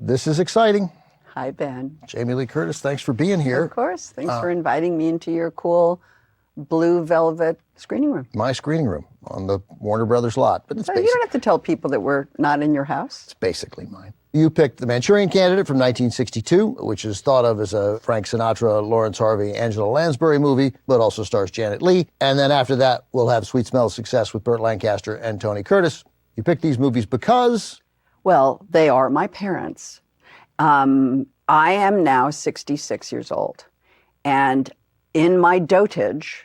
This is exciting. Hi, Ben. Jamie Lee Curtis, thanks for being here. Of course. Thanks for inviting me into your cool blue velvet screening room. My screening room on the Warner Brothers lot. But it's You don't have to tell people that we're not in your house. It's basically mine. You picked The Manchurian Candidate from 1962, which is thought of as a Frank Sinatra, Lawrence Harvey, Angela Lansbury movie, but also stars Janet Leigh. And then after that, we'll have Sweet Smell of Success with Burt Lancaster and Tony Curtis. You picked these movies because? Well, they are my parents. I am now 66 years old. And in my dotage,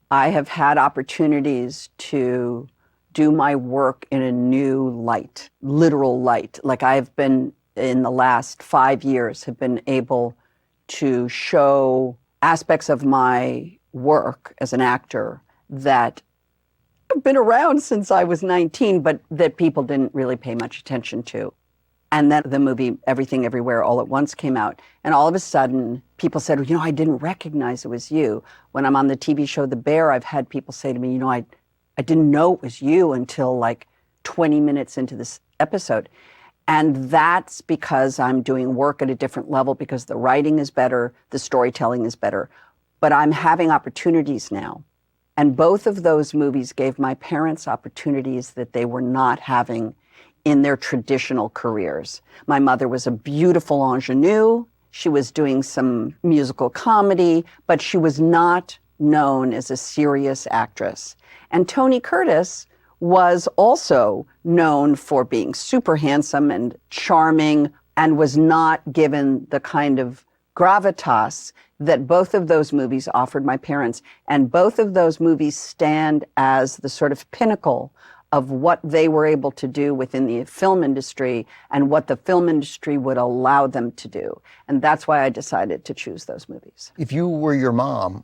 I have had opportunities to do my work in a new light, literal light. Like I've been, in the last 5 years, have been able to show aspects of my work as an actor that have been around since I was 19, but that people didn't really pay much attention to. And then the movie Everything Everywhere All at Once came out. And all of a sudden, people said, you know, I didn't recognize it was you. When I'm on the TV show The Bear, I've had people say to me, you know, I didn't know it was you until like 20 minutes into this episode. And that's because I'm doing work at a different level, because the writing is better, the storytelling is better. But I'm having opportunities now. And both of those movies gave my parents opportunities that they were not having in their traditional careers. My mother was a beautiful ingenue. She was doing some musical comedy, but she was not known as a serious actress. And Tony Curtis was also known for being super handsome and charming, and was not given the kind of gravitas that both of those movies offered my parents. And both of those movies stand as the sort of pinnacle of what they were able to do within the film industry and what the film industry would allow them to do. And that's why I decided to choose those movies. If you were your mom,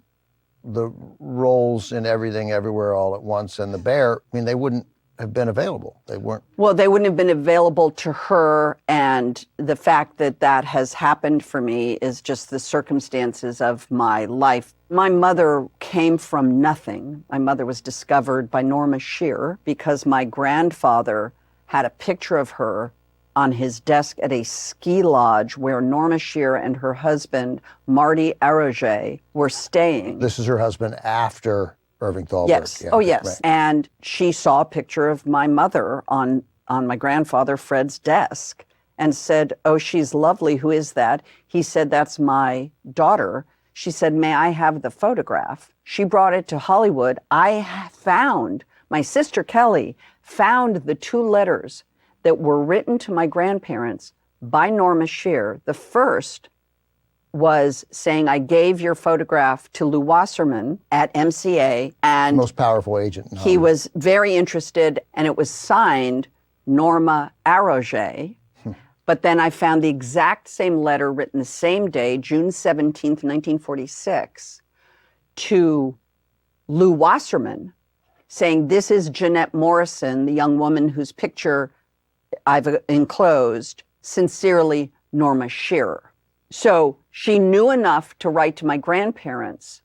the roles in Everything Everywhere All at Once and The Bear, I mean, they wouldn't have been available. They weren't. Well, they wouldn't have been available to her, and the fact that that has happened for me is just the circumstances of my life. My mother came from nothing. My mother was discovered by Norma Shearer because my grandfather had a picture of her on his desk at a ski lodge where Norma Shearer and her husband, Marty Arroget, were staying. This is her husband after Irving Thalberg. Yes. Yeah, oh, yes. Right. And she saw a picture of my mother on my grandfather Fred's desk and said, oh, she's lovely. Who is that? He said, that's my daughter. She said, may I have the photograph? She brought it to Hollywood. My sister Kelly found the 2 letters that were written to my grandparents by Norma Shearer. The first was saying, I gave your photograph to Lew Wasserman at MCA, and most powerful agent in he Hollywood. was very interested, and it was signed Norma Arroget. But then I found the exact same letter written the same day, June 17th, 1946, to Lew Wasserman, saying, this is Jeanette Morrison, the young woman whose picture I've enclosed. Sincerely, Norma Shearer. So she knew enough to write to my grandparents,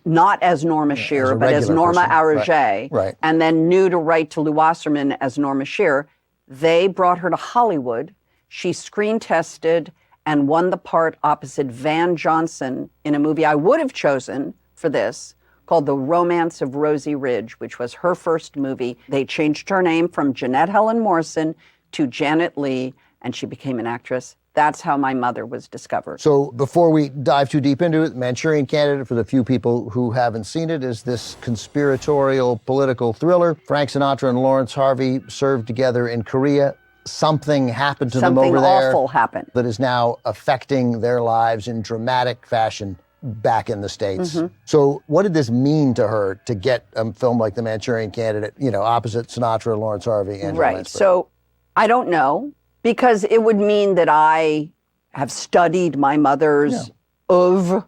not as Norma Shearer, but as Norma Arroget, right. And then knew to write to Lew Wasserman as Norma Shearer. They brought her to Hollywood. She screen tested and won the part opposite Van Johnson in a movie I would have chosen for this, called The Romance of Rosie Ridge, which was her first movie. They changed her name from Jeanette Helen Morrison to Janet Leigh, and she became an actress. That's how my mother was discovered. So before we dive too deep into it, Manchurian Candidate, for the few people who haven't seen it, is this conspiratorial political thriller. Frank Sinatra and Lawrence Harvey served together in Korea. Something happened to them over there. Something awful happened. That is now affecting their lives in dramatic fashion back in the States. Mm-hmm. So what did this mean to her to get a film like The Manchurian Candidate, you know, opposite Sinatra, Lawrence Harvey, and Right. Lansbury? So I don't know. Because it would mean that I have studied my mother's oeuvre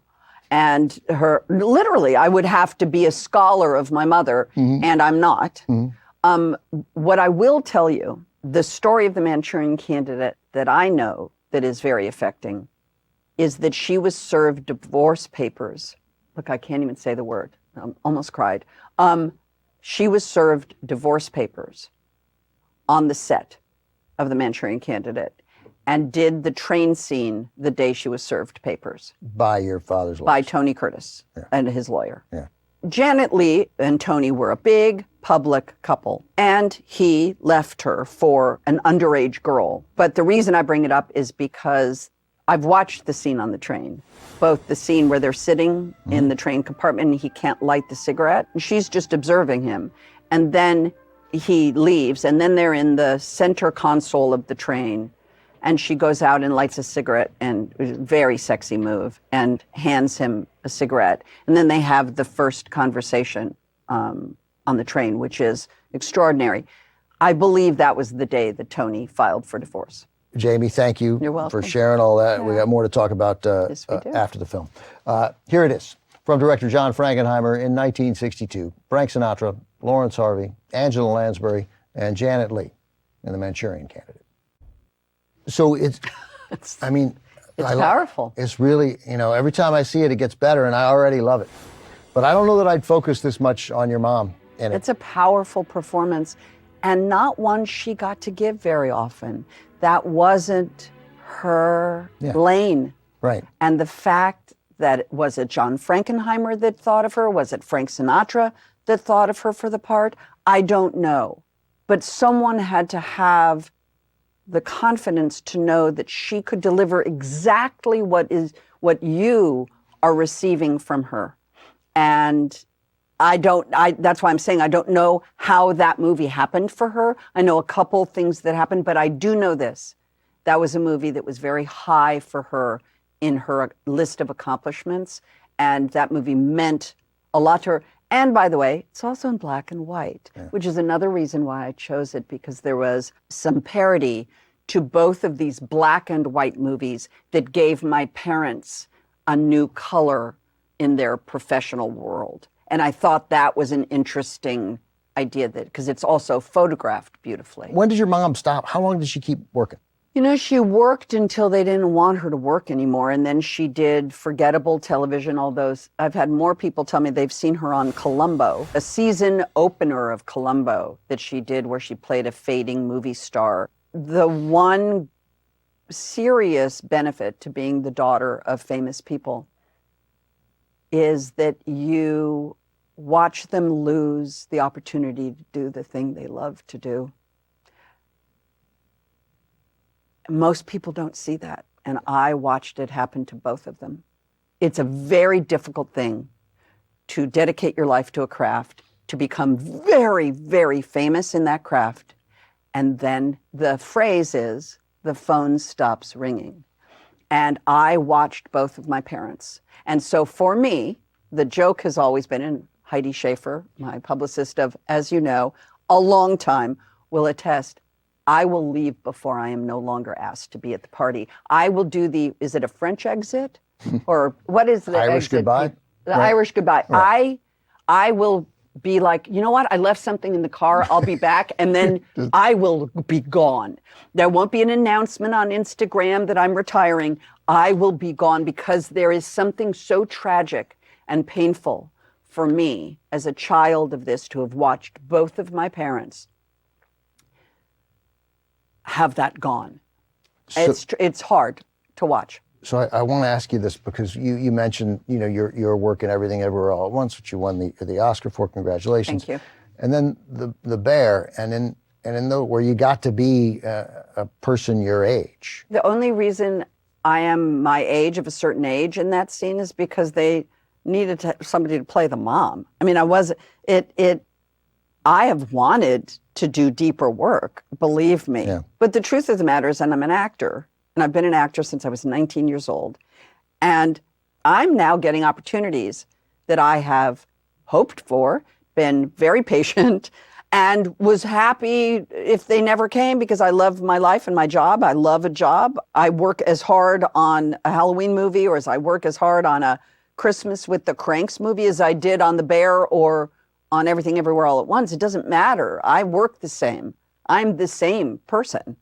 and her, literally, I would have to be a scholar of my mother, and I'm not. What I will tell you, the story of the Manchurian Candidate that I know that is very affecting is that she was served divorce papers. Look, I can't even say the word. I almost cried. She was served divorce papers on the set of the Manchurian Candidate. and did the train scene the day she was served papers By your father's by lawyer. Tony Curtis and his lawyer. Yeah. Janet Leigh and Tony were a big public couple, and he left her for an underage girl. But the reason I bring it up is because I've watched the scene on the train, both the scene where they're sitting in the train compartment and he can't light the cigarette, and she's just observing him. And then he leaves, and then they're in the center console of the train, and she goes out and lights a cigarette, and very sexy move, and hands him a cigarette. And then they have the first conversation on the train, which is extraordinary. I believe that was the day that Tony filed for divorce. Jaime, thank you You're welcome. for sharing all that. We got more to talk about Yes, we do. after the film. Here it is from director John Frankenheimer in 1962. Frank Sinatra, Lawrence Harvey, Angela Lansbury, and Janet Leigh in The Manchurian Candidate. So it's I mean, It's powerful. It's really, every time I see it, it gets better, and I already love it. But I don't know that I'd focus this much on your mom in it. It's a powerful performance, and not one she got to give very often. That wasn't her lane. Right. And the fact that, was it John Frankenheimer that thought of her? Was it Frank Sinatra that thought of her for the part? I don't know. But someone had to have the confidence to know that she could deliver exactly what you are receiving from her. And that's why I'm saying I don't know how that movie happened for her. I know a couple things that happened, but I do know this. That was a movie that was very high for her in her list of accomplishments. And that movie meant a lot to her. And by the way, it's also in black and white, which is another reason why I chose it, because there was some parody to both of these black and white movies that gave my parents a new color in their professional world. And I thought that was an interesting idea, that because it's also photographed beautifully. When did your mom stop? How long did she keep working? She worked until they didn't want her to work anymore. And then she did forgettable television, although I've had more people tell me they've seen her on Columbo, a season opener of Columbo that she did where she played a fading movie star. The one serious benefit to being the daughter of famous people is that you watch them lose the opportunity to do the thing they love to do. Most people don't see that, and I watched it happen to both of them. It's a very difficult thing to dedicate your life to a craft, to become very, very famous in that craft, and then the phrase is, the phone stops ringing. And I watched both of my parents. And so for me, the joke has always been, and Heidi Schaefer, my publicist of, as you know, a long time, will attest, I will leave before I am no longer asked to be at the party. I will do is it a French exit? Or what is the Irish exit? goodbye? The Irish goodbye. Right. I will be like, you know what? I left something in the car. I'll be back. And then I will be gone. There won't be an announcement on Instagram that I'm retiring. I will be gone, because there is something so tragic and painful for me as a child of this to have watched both of my parents have that gone. So, It's hard to watch. So I want to ask you this, because you mentioned your work in Everything Everywhere All at Once, which you won the Oscar for. Congratulations. Thank you. And then the Bear, and in where you got to be a person your age. The only reason I am my age, of a certain age in that scene, is because they needed somebody to play the mom. I mean, I have wanted to do deeper work, believe me. Yeah. But the truth of the matter is, and I'm an actor, and I've been an actor since I was 19 years old, and I'm now getting opportunities that I have hoped for, been very patient, and was happy if they never came, because I love my life and my job. I love a job. I work as hard on a Halloween movie, or as I work as hard on a Christmas with the Cranks movie as I did on The Bear or on Everything Everywhere All at Once. It doesn't matter. I work the same. I'm the same person.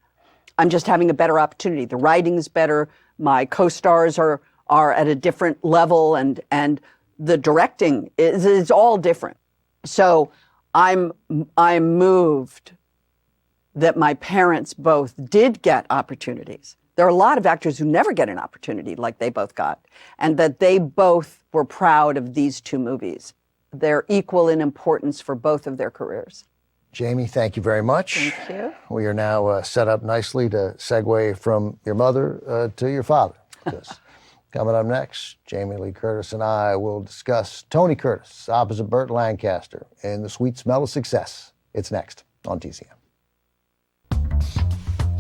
I'm just having a better opportunity. The writing's better. My co-stars are at a different level, and the directing is all different. So I'm moved that my parents both did get opportunities There are a lot of actors who never get an opportunity like they both got, and that they both were proud of these two movies. They're equal in importance for both of their careers. Jaime, thank you very much. Thank you. We are now set up nicely to segue from your mother to your father. Because coming up next, Jamie Lee Curtis and I will discuss Tony Curtis opposite Burt Lancaster in The Sweet Smell of Success. It's next on TCM.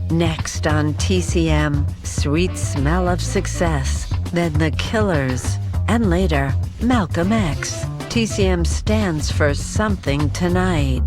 Next on TCM, Sweet Smell of Success, then The Killers, and later, Malcolm X. TCM stands for something tonight.